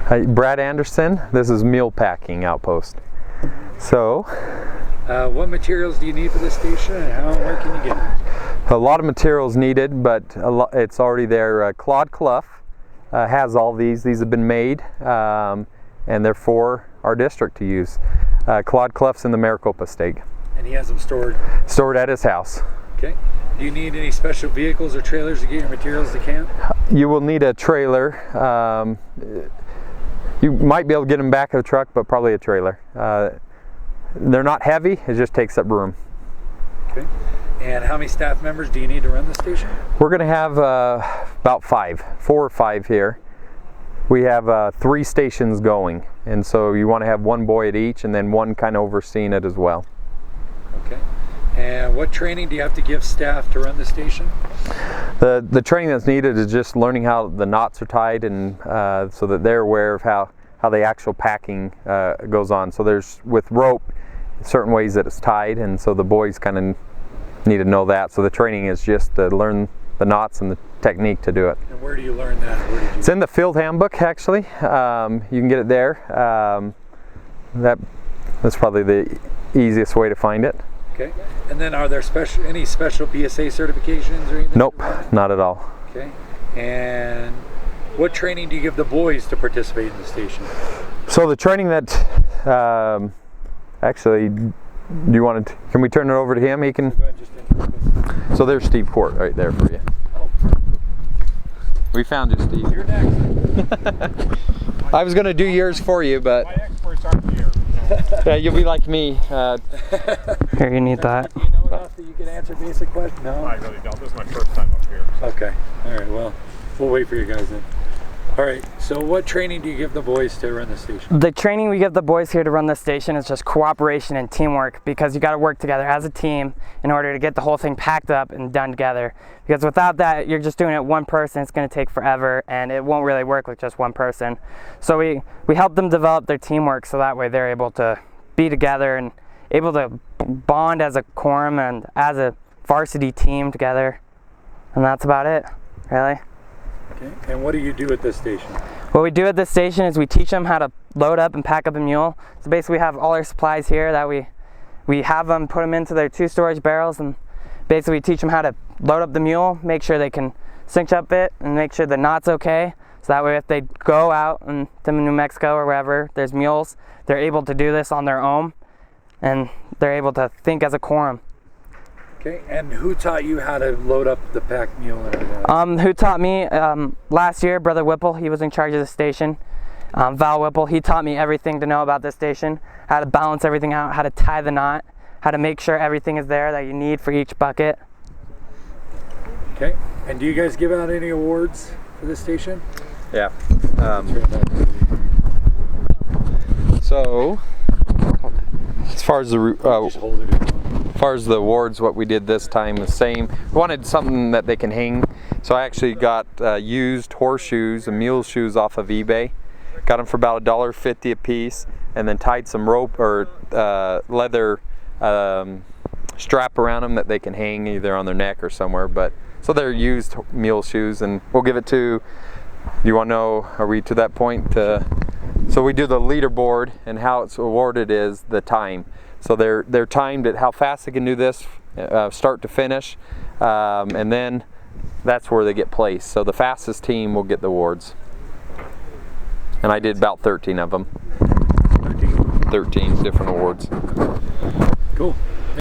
Hi, Brad Anderson. This is Mule Packing Outpost. So, what materials do you need for this station, and where can you get it? a lot of materials needed, but it's already there. Claude Clough has all these. These have been made, and they're for our district to use. Claude Clough's in the Maricopa stake. And he has them stored? Stored at his house. Okay. Do you need any special vehicles or trailers to get your materials to camp? You will need a trailer. You might be able to get them back of the truck, but probably a trailer. They're not heavy, it just takes up room. Okay. And how many staff members do you need to run the station? We're going to have about 4 or 5 here. We have 3 stations going, and so you want to have one boy at each and then one kind of overseeing it as well. Okay. And what training do you have to give staff to run the station? The training that's needed is just learning how the knots are tied, and so that they're aware of how the actual packing goes on. So there's, with rope, certain ways that it's tied, and so the boys kind of need to know that. So the training is just to learn the knots and the technique to do it. And where do you learn that? It's in the field handbook, actually. You can get it there. That's probably the easiest way to find it. Okay. And then are there any special BSA certifications or anything? Nope, not at all. Okay. And what training do you give the boys to participate in the station? So the training that, actually, do you want to, can we turn it over to him? He can. Go ahead, just introduce. So there's Steve Court right there for you. Oh. We found you, Steve. You're next. I was going to do yours for you, but my experts aren't here. yeah, you'll be like me. Here, you need that. Do you know enough that you can answer basic questions? No? I really don't. This is my first time up here. So. Okay. All right. Well, we'll wait for you guys then. All right. So what training do you give the boys to run the station? The training we give the boys here to run the station is just cooperation and teamwork, because you got to work together as a team in order to get the whole thing packed up and done together. Because without that, you're just doing it one person. It's going to take forever, and it won't really work with just one person. So we help them develop their teamwork, so that way they're able to be together and able to bond as a quorum and as a varsity team together. And that's about it, really. Okay. And what do you do at this station? What we do at this station is we teach them how to load up and pack up a mule. So basically we have all our supplies here that we have them put them into their 2 storage barrels, and basically we teach them how to load up the mule, make sure they can cinch up it and make sure the knot's okay. So that way if they go out to New Mexico or wherever there's mules, they're able to do this on their own, and they're able to think as a quorum. Okay. And who taught you how to load up the packed mule and everything? Who taught me? Last year, Brother Whipple, he was in charge of the station. Val Whipple, he taught me everything to know about this station, how to balance everything out, how to tie the knot, how to make sure everything is there that you need for each bucket. Okay. And do you guys give out any awards for this station? Yeah. So, as far as the awards, what we did this time, the same. We wanted something that they can hang. So I actually got used horseshoes and mule shoes off of eBay. Got them for about $1.50 a piece, and then tied some rope or leather strap around them that they can hang either on their neck or somewhere. But so they're used mule shoes, and we'll give it to. You want to know? Are we to that point? So we do the leaderboard, and how it's awarded is the time. So they're timed at how fast they can do this, start to finish, and then that's where they get placed. So the fastest team will get the awards. And I did about 13 of them. 13 different awards. Cool.